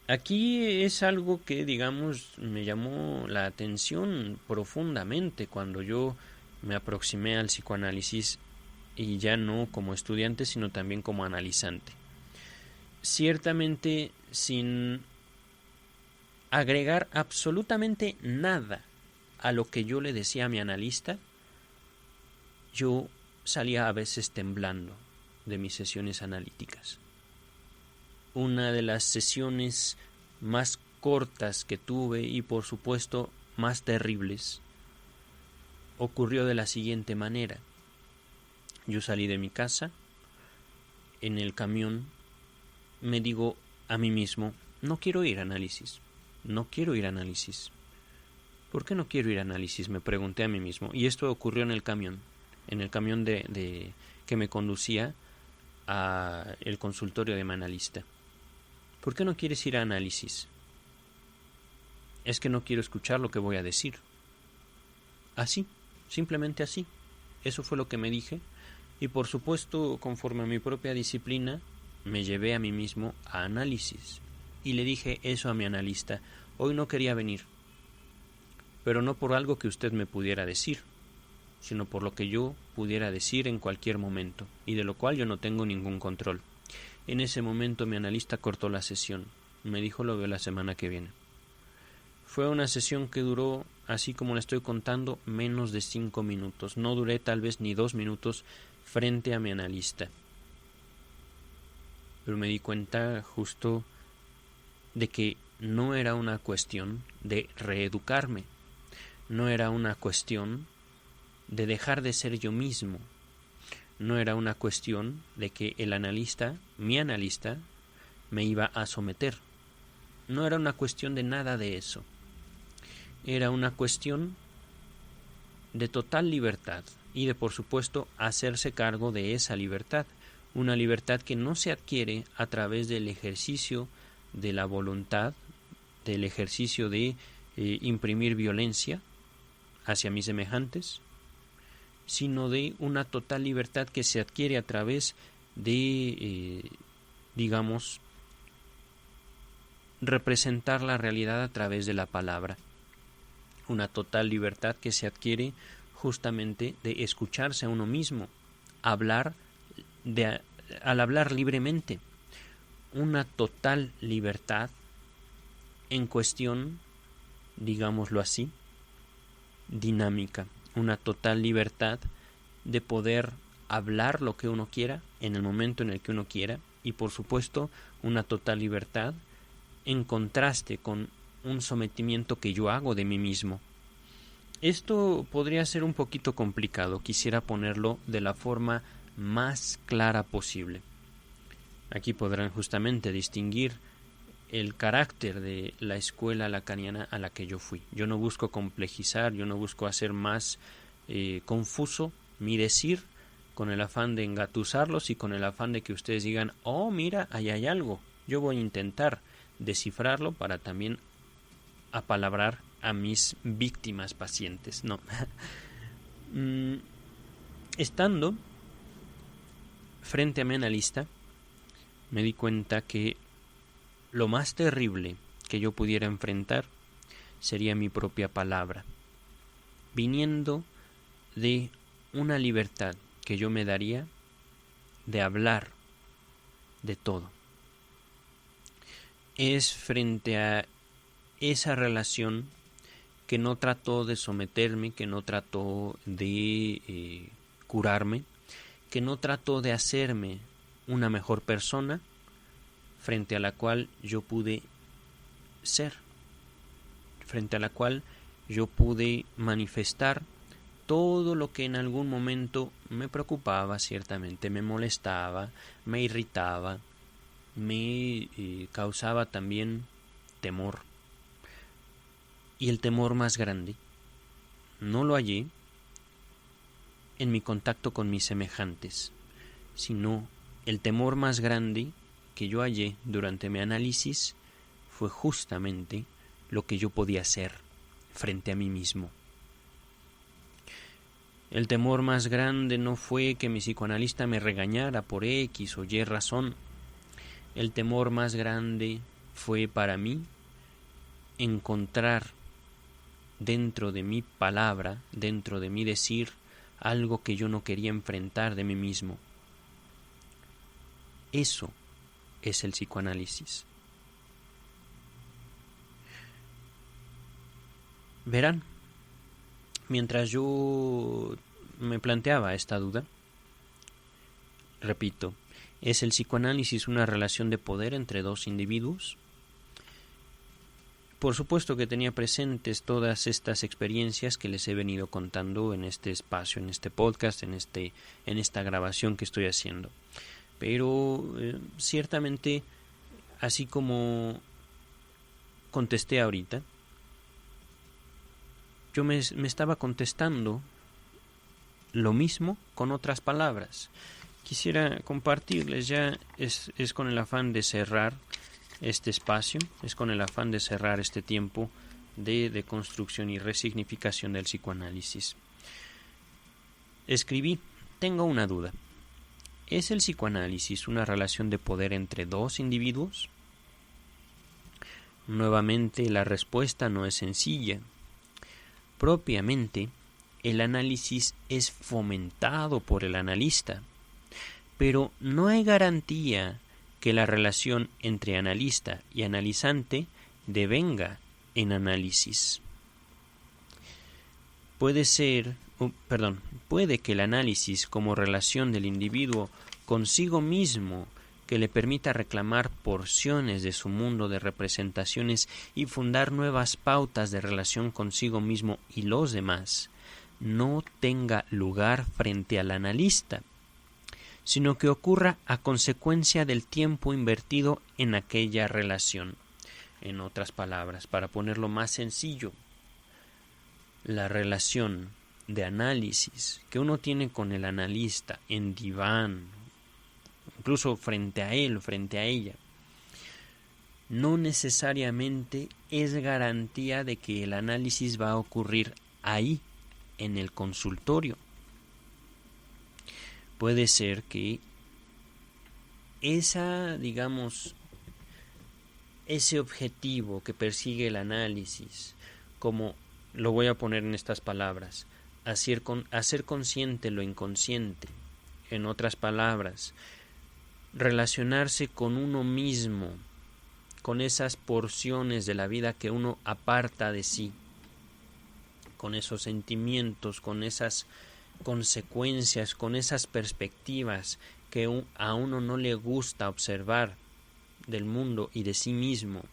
Aquí es algo que, digamos, me llamó la atención profundamente cuando yo me aproximé al psicoanálisis, y ya no como estudiante, sino también como analizante. Ciertamente, sin agregar absolutamente nada a lo que yo le decía a mi analista, yo salía a veces temblando de mis sesiones analíticas. Una de las sesiones más cortas que tuve y por supuesto más terribles ocurrió de la siguiente manera. Yo salí de mi casa, en el camión me digo a mí mismo, no quiero ir a análisis, no quiero ir a análisis. ¿Por qué no quiero ir a análisis?, me pregunté a mí mismo. Y esto ocurrió en el camión de que me conducía a el consultorio de mi analista. ¿Por qué no quieres ir a análisis? Es que no quiero escuchar lo que voy a decir. Así, simplemente así. Eso fue lo que me dije. Y por supuesto, conforme a mi propia disciplina, me llevé a mí mismo a análisis. Y le dije eso a mi analista. Hoy no quería venir, pero no por algo que usted me pudiera decir, sino por lo que yo pudiera decir en cualquier momento, y de lo cual yo no tengo ningún control. En ese momento mi analista cortó la sesión. Me dijo, lo veo la semana que viene. Fue una sesión que duró, así como la estoy contando, menos de 5 minutos. No duré tal vez ni 2 minutos frente a mi analista. Pero me di cuenta justo de que no era una cuestión de reeducarme, no era una cuestión de dejar de ser yo mismo, no era una cuestión de que el analista, mi analista, me iba a someter, no era una cuestión de nada de eso, era una cuestión de total libertad y de, por supuesto, hacerse cargo de esa libertad, una libertad que no se adquiere a través del ejercicio de la voluntad, del ejercicio de imprimir violencia hacia mis semejantes, sino de una total libertad que se adquiere a través de, digamos, representar la realidad a través de la palabra. Una total libertad que se adquiere justamente de escucharse a uno mismo, al hablar libremente. Una total libertad en cuestión, digámoslo así, dinámica, una total libertad de poder hablar lo que uno quiera en el momento en el que uno quiera y, por supuesto, una total libertad en contraste con un sometimiento que yo hago de mí mismo. Esto podría ser un poquito complicado, quisiera ponerlo de la forma más clara posible. Aquí podrán justamente distinguir el carácter de la escuela lacaniana a la que yo fui. Yo no busco complejizar, yo no busco hacer más confuso mi decir con el afán de engatusarlos y con el afán de que ustedes digan, oh, mira, ahí hay algo. Yo voy a intentar descifrarlo para también apalabrar a mis víctimas pacientes. No. Estando frente a mi analista, me di cuenta que lo más terrible que yo pudiera enfrentar sería mi propia palabra, viniendo de una libertad que yo me daría de hablar de todo. Es frente a esa relación que no trató de someterme, que no trató de curarme, que no trató de hacerme una mejor persona, frente a la cual yo pude ser, frente a la cual yo pude manifestar todo lo que en algún momento me preocupaba, ciertamente me molestaba, me irritaba, me causaba también temor. Y el temor más grande no lo hallé en mi contacto con mis semejantes, sino el temor más grande que yo hallé durante mi análisis fue justamente lo que yo podía hacer frente a mí mismo. El temor más grande no fue que mi psicoanalista me regañara por X o Y razón. El temor más grande fue para mí encontrar dentro de mi palabra, dentro de mi decir, algo que yo no quería enfrentar de mí mismo. Eso es el psicoanálisis. Verán, mientras yo me planteaba esta duda, repito, ¿es el psicoanálisis una relación de poder entre dos individuos? Por supuesto que tenía presentes todas estas experiencias que les he venido contando en este espacio, en este podcast, en esta grabación que estoy haciendo. Pero ciertamente, así como contesté ahorita, yo me estaba contestando lo mismo con otras palabras. Quisiera compartirles, ya es con el afán de cerrar este espacio, es con el afán de cerrar este tiempo de deconstrucción y resignificación del psicoanálisis. Escribí, tengo una duda. ¿Es el psicoanálisis una relación de poder entre dos individuos? Nuevamente, la respuesta no es sencilla. Propiamente, el análisis es fomentado por el analista, pero no hay garantía que la relación entre analista y analizante devenga en análisis. Puede que el análisis como relación del individuo consigo mismo que le permita reclamar porciones de su mundo de representaciones y fundar nuevas pautas de relación consigo mismo y los demás, no tenga lugar frente al analista, sino que ocurra a consecuencia del tiempo invertido en aquella relación. En otras palabras, para ponerlo más sencillo, la relación de análisis que uno tiene con el analista en diván, incluso frente a él, frente a ella, no necesariamente es garantía de que el análisis va a ocurrir ahí, en el consultorio. Puede ser que ese objetivo que persigue el análisis, como lo voy a poner en estas palabras, hacer consciente lo inconsciente, en otras palabras, relacionarse con uno mismo, con esas porciones de la vida que uno aparta de sí, con esos sentimientos, con esas consecuencias, con esas perspectivas que a uno no le gusta observar del mundo y de sí mismo.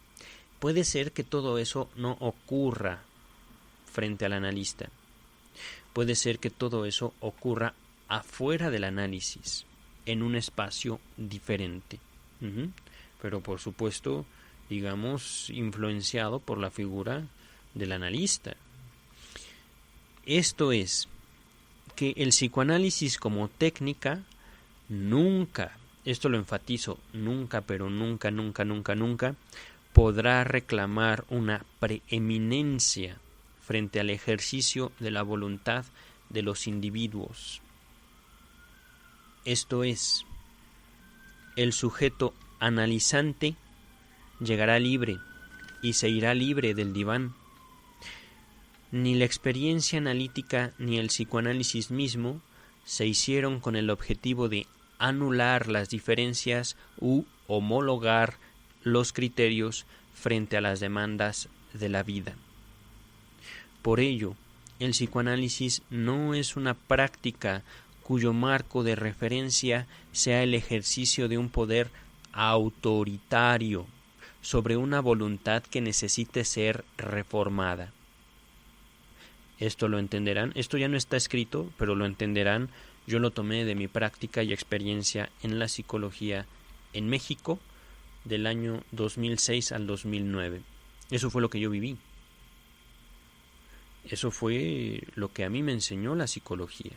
Puede ser que todo eso no ocurra frente al analista. Puede ser que todo eso ocurra afuera del análisis, en un espacio diferente. Pero por supuesto, influenciado por la figura del analista. Esto es, que el psicoanálisis como técnica nunca, esto lo enfatizo, nunca, pero nunca, podrá reclamar una preeminencia frente al ejercicio de la voluntad de los individuos. Esto es, el sujeto analizante llegará libre y se irá libre del diván. Ni la experiencia analítica ni el psicoanálisis mismo se hicieron con el objetivo de anular las diferencias u homologar los criterios frente a las demandas de la vida. Por ello, el psicoanálisis no es una práctica cuyo marco de referencia sea el ejercicio de un poder autoritario sobre una voluntad que necesite ser reformada. Esto lo entenderán, esto ya no está escrito, pero lo entenderán. Yo lo tomé de mi práctica y experiencia en la psicología en México del año 2006 al 2009. Eso fue lo que yo viví. Eso fue lo que a mí me enseñó la psicología.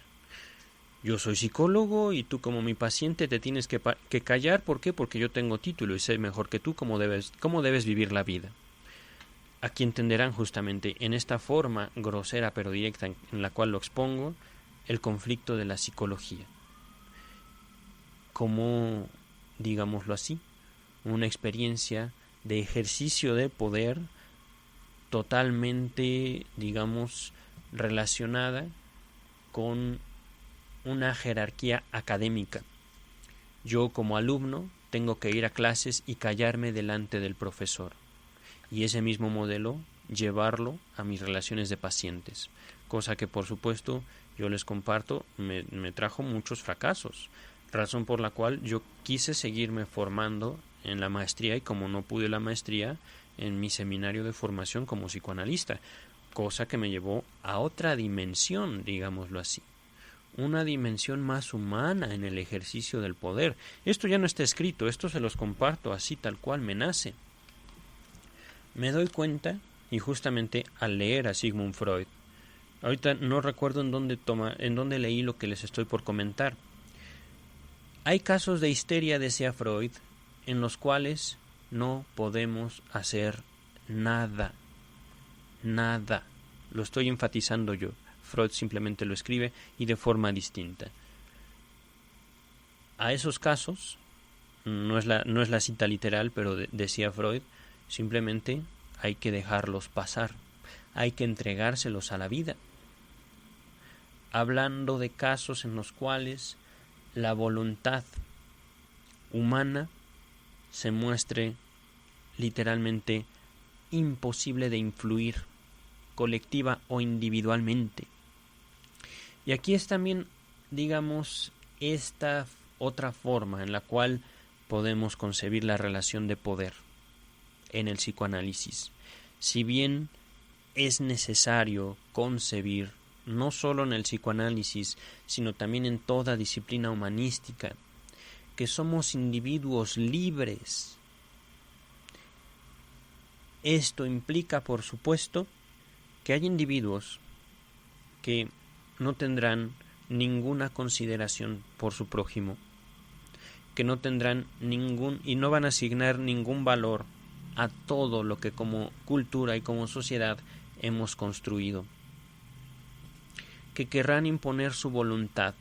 Yo soy psicólogo y tú como mi paciente te tienes que callar. ¿Por qué? Porque yo tengo título y sé mejor que tú cómo debes vivir la vida. Aquí entenderán justamente en esta forma grosera pero directa en la cual lo expongo el conflicto de la psicología. Como, digámoslo así, una experiencia de ejercicio de poder totalmente, digamos, relacionada con una jerarquía académica. Yo como alumno tengo que ir a clases y callarme delante del profesor. Y ese mismo modelo llevarlo a mis relaciones de pacientes, cosa que por supuesto yo les comparto me trajo muchos fracasos, razón por la cual yo quise seguirme formando en la maestría y como no pude la maestría en mi seminario de formación como psicoanalista, cosa que me llevó a otra dimensión, digámoslo así, una dimensión más humana en el ejercicio del poder. Esto ya no está escrito, esto se los comparto así tal cual me nace. Me doy cuenta, y justamente al leer a Sigmund Freud, ahorita no recuerdo en dónde leí lo que les estoy por comentar. Hay casos de histeria, decía Freud, en los cuales no podemos hacer nada. Nada. Lo estoy enfatizando yo. Freud simplemente lo escribe y de forma distinta. A esos casos, no es la cita literal, pero decía Freud, simplemente hay que dejarlos pasar, hay que entregárselos a la vida. Hablando de casos en los cuales la voluntad humana se muestre literalmente imposible de influir, colectiva o individualmente. Y aquí es también, digamos, esta otra forma en la cual podemos concebir la relación de poder en el psicoanálisis. Si bien es necesario concebir, no solo en el psicoanálisis, sino también en toda disciplina humanística, que somos individuos libres. Esto implica, por supuesto, que hay individuos que no tendrán ninguna consideración por su prójimo, que no tendrán y no van a asignar ningún valor a todo lo que como cultura y como sociedad hemos construido, que querrán imponer su voluntad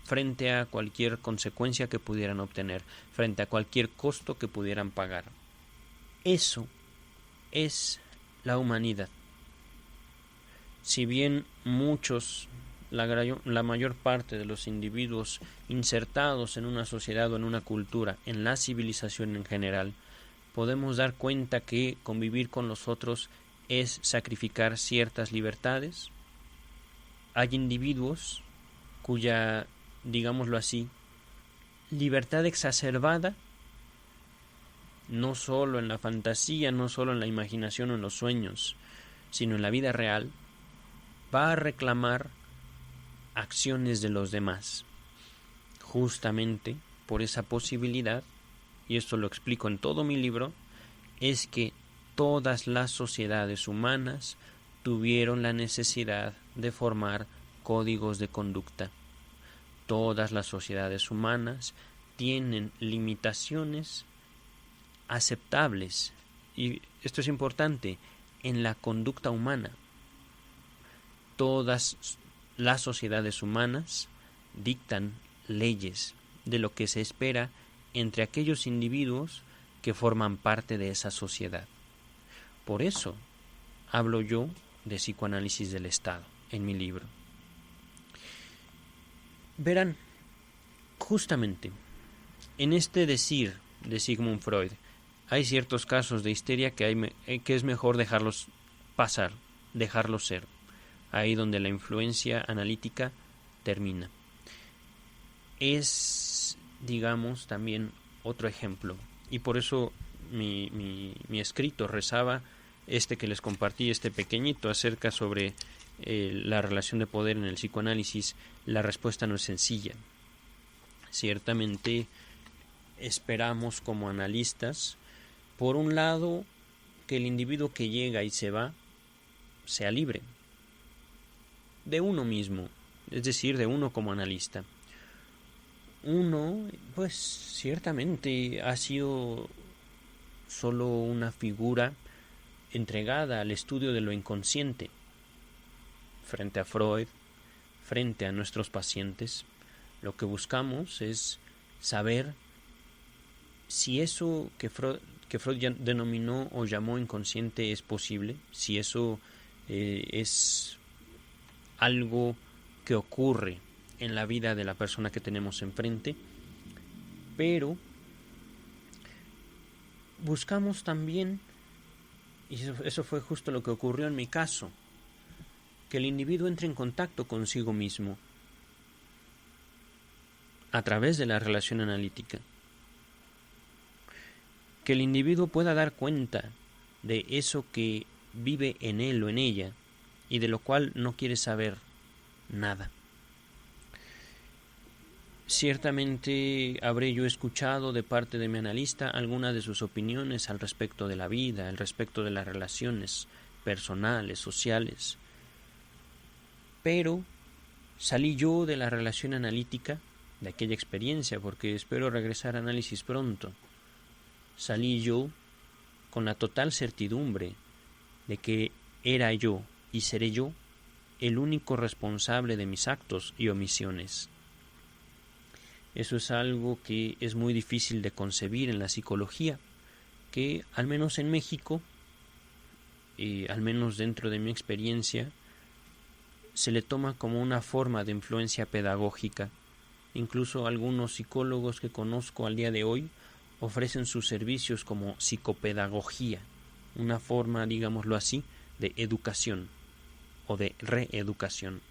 frente a cualquier consecuencia que pudieran obtener, frente a cualquier costo que pudieran pagar. Eso es la humanidad. Si bien muchos, la mayor parte de los individuos insertados en una sociedad o en una cultura, en la civilización en general, podemos dar cuenta que convivir con los otros es sacrificar ciertas libertades. Hay individuos cuya, digámoslo así, libertad exacerbada, no solo en la fantasía, no solo en la imaginación o en los sueños, sino en la vida real, va a reclamar acciones de los demás, justamente por esa posibilidad, y esto lo explico en todo mi libro, es que todas las sociedades humanas tuvieron la necesidad de formar códigos de conducta. Todas las sociedades humanas tienen limitaciones aceptables, y esto es importante, en la conducta humana. Todas las sociedades humanas dictan leyes de lo que se espera entre aquellos individuos que forman parte de esa sociedad. Por eso hablo yo de psicoanálisis del Estado, en mi libro. Verán, justamente en este decir de Sigmund Freud hay ciertos casos de histeria que es mejor dejarlos pasar, dejarlos ser, ahí donde la influencia analítica termina. Es, digamos, también otro ejemplo, y por eso mi escrito rezaba que les compartí, este pequeñito, acerca sobre la relación de poder en el psicoanálisis. La respuesta no es sencilla. Ciertamente esperamos como analistas, por un lado, que el individuo que llega y se va sea libre de uno mismo, es decir, de uno como analista. Uno, pues ciertamente ha sido solo una figura entregada al estudio de lo inconsciente frente a Freud, frente a nuestros pacientes. Lo que buscamos es saber si eso que Freud denominó o llamó inconsciente es posible, si eso es algo que ocurre en la vida de la persona que tenemos enfrente, pero buscamos también, y eso fue justo lo que ocurrió en mi caso, que el individuo entre en contacto consigo mismo a través de la relación analítica, que el individuo pueda dar cuenta de eso que vive en él o en ella y de lo cual no quiere saber nada. Ciertamente habré yo escuchado de parte de mi analista algunas de sus opiniones al respecto de la vida, al respecto de las relaciones personales, sociales, pero salí yo de la relación analítica, de aquella experiencia, porque espero regresar a análisis pronto. Salí yo con la total certidumbre de que era yo y seré yo el único responsable de mis actos y omisiones. Eso es algo que es muy difícil de concebir en la psicología, que al menos en México, al menos dentro de mi experiencia, se le toma como una forma de influencia pedagógica. Incluso algunos psicólogos que conozco al día de hoy ofrecen sus servicios como psicopedagogía, una forma, digámoslo así, de educación o de reeducación.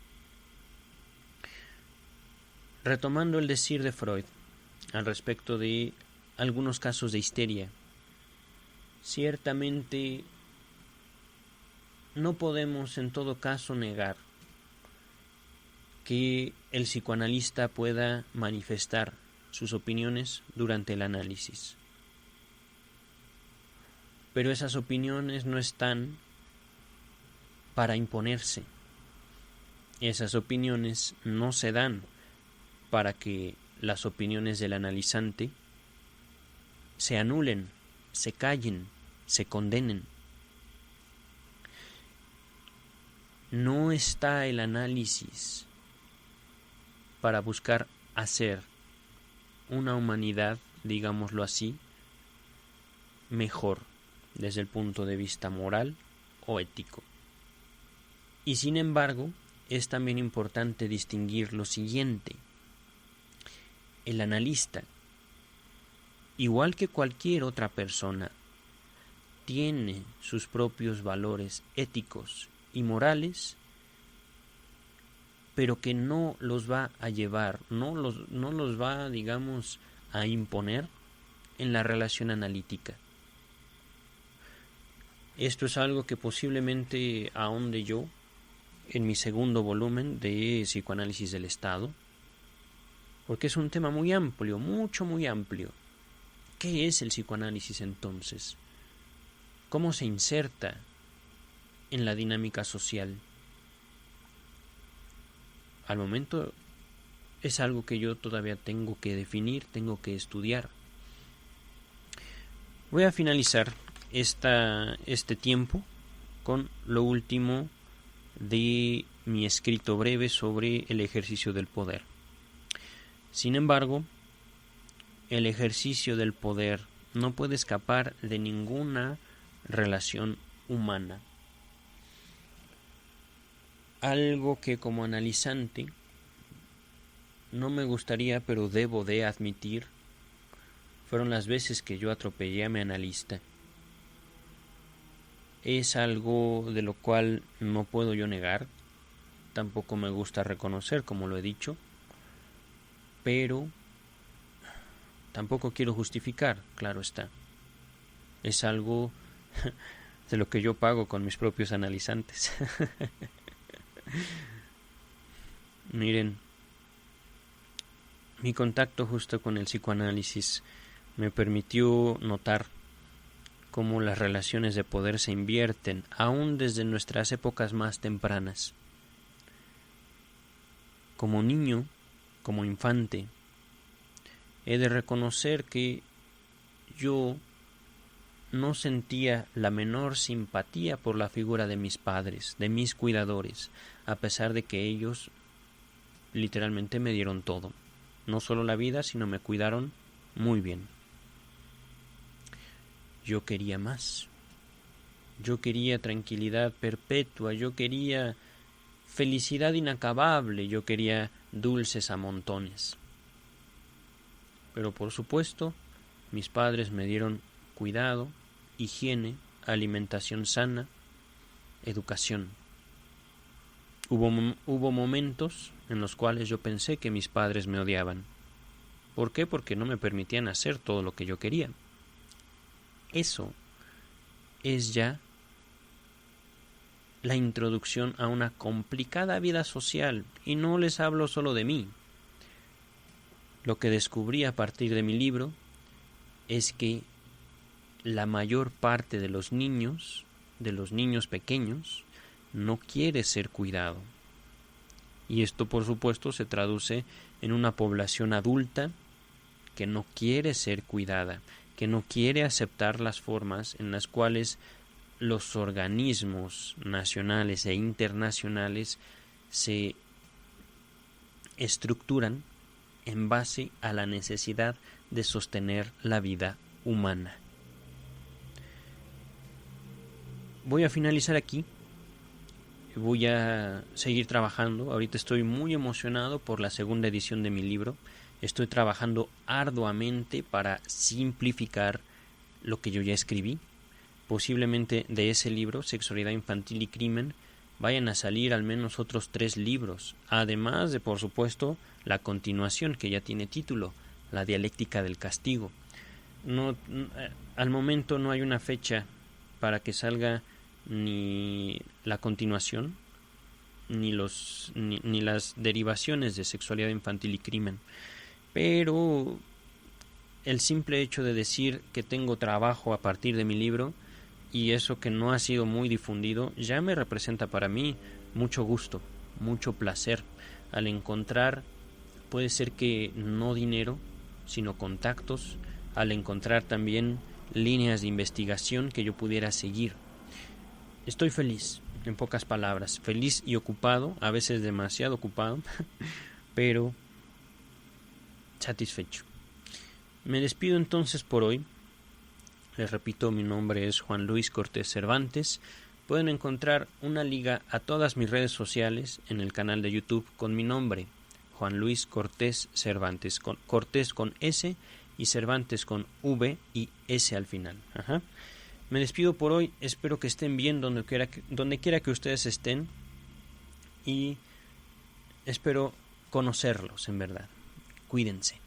Retomando el decir de Freud al respecto de algunos casos de histeria, ciertamente no podemos en todo caso negar que el psicoanalista pueda manifestar sus opiniones durante el análisis. Pero esas opiniones no están para imponerse. Esas opiniones no se dan para que las opiniones del analizante se anulen, se callen, se condenen. No está el análisis para buscar hacer una humanidad, digámoslo así, mejor desde el punto de vista moral o ético. Y sin embargo, es también importante distinguir lo siguiente. El analista, igual que cualquier otra persona, tiene sus propios valores éticos y morales, pero que no los va a llevar, no los va, digamos, a imponer en la relación analítica. Esto es algo que posiblemente ahonde yo en mi segundo volumen de Psicoanálisis del Estado, porque es un tema muy amplio, muy amplio. ¿Qué es el psicoanálisis entonces? ¿Cómo se inserta en la dinámica social? Al momento es algo que yo todavía tengo que definir, tengo que estudiar. Voy a finalizar este tiempo con lo último de mi escrito breve sobre el ejercicio del poder. Sin embargo, el ejercicio del poder no puede escapar de ninguna relación humana. algo que como analizante no me gustaría, pero debo de admitir, fueron las veces que yo atropellé a mi analista. Es algo de lo cual no puedo yo negar, tampoco me gusta reconocer, como lo he dicho, pero tampoco quiero justificar, claro está. Es algo de lo que yo pago con mis propios analizantes. Miren, mi contacto justo con el psicoanálisis me permitió notar cómo las relaciones de poder se invierten aún desde nuestras épocas más tempranas. Como niño, como infante, he de reconocer que yo no sentía la menor simpatía por la figura de mis padres, de mis cuidadores, a pesar de que ellos literalmente me dieron todo. No solo la vida, sino me cuidaron muy bien. Yo quería más. Yo quería tranquilidad perpetua, yo quería felicidad inacabable, yo quería dulces a montones. Pero por supuesto, mis padres me dieron cuidado, higiene, alimentación sana, educación. Hubo momentos en los cuales yo pensé que mis padres me odiaban. ¿Por qué? Porque no me permitían hacer todo lo que yo quería. Eso es ya la introducción a una complicada vida social, y no les hablo solo de mí. Lo que descubrí a partir de mi libro es que la mayor parte de los niños pequeños, no quiere ser cuidado. Y esto, por supuesto, se traduce en una población adulta que no quiere ser cuidada, que no quiere aceptar las formas en las cuales los organismos nacionales e internacionales se estructuran en base a la necesidad de sostener la vida humana. Voy a finalizar aquí. Voy a seguir trabajando. Ahorita estoy muy emocionado por la segunda edición de mi libro. Estoy trabajando arduamente para simplificar lo que yo ya escribí. Posiblemente de ese libro, Sexualidad Infantil y Crimen, vayan a salir al menos otros 3 libros, además de, por supuesto, la continuación que ya tiene título, La Dialéctica del Castigo. Al momento no hay una fecha para que salga ni la continuación ni las derivaciones de Sexualidad Infantil y Crimen, pero el simple hecho de decir que tengo trabajo a partir de mi libro, y eso que no ha sido muy difundido, ya me representa para mí mucho gusto, mucho placer al encontrar, puede ser que no dinero, sino contactos, al encontrar también líneas de investigación que yo pudiera seguir. Estoy feliz, en pocas palabras, feliz y ocupado, a veces demasiado ocupado, pero satisfecho. Me despido entonces por hoy. Les repito, mi nombre es Juan Luis Cortés Cervantes. Pueden encontrar una liga a todas mis redes sociales en el canal de YouTube con mi nombre, Juan Luis Cortés Cervantes, Cortés con S y Cervantes con V y S al final. Me despido por hoy, espero que estén bien donde quiera que ustedes estén, y espero conocerlos en verdad. Cuídense.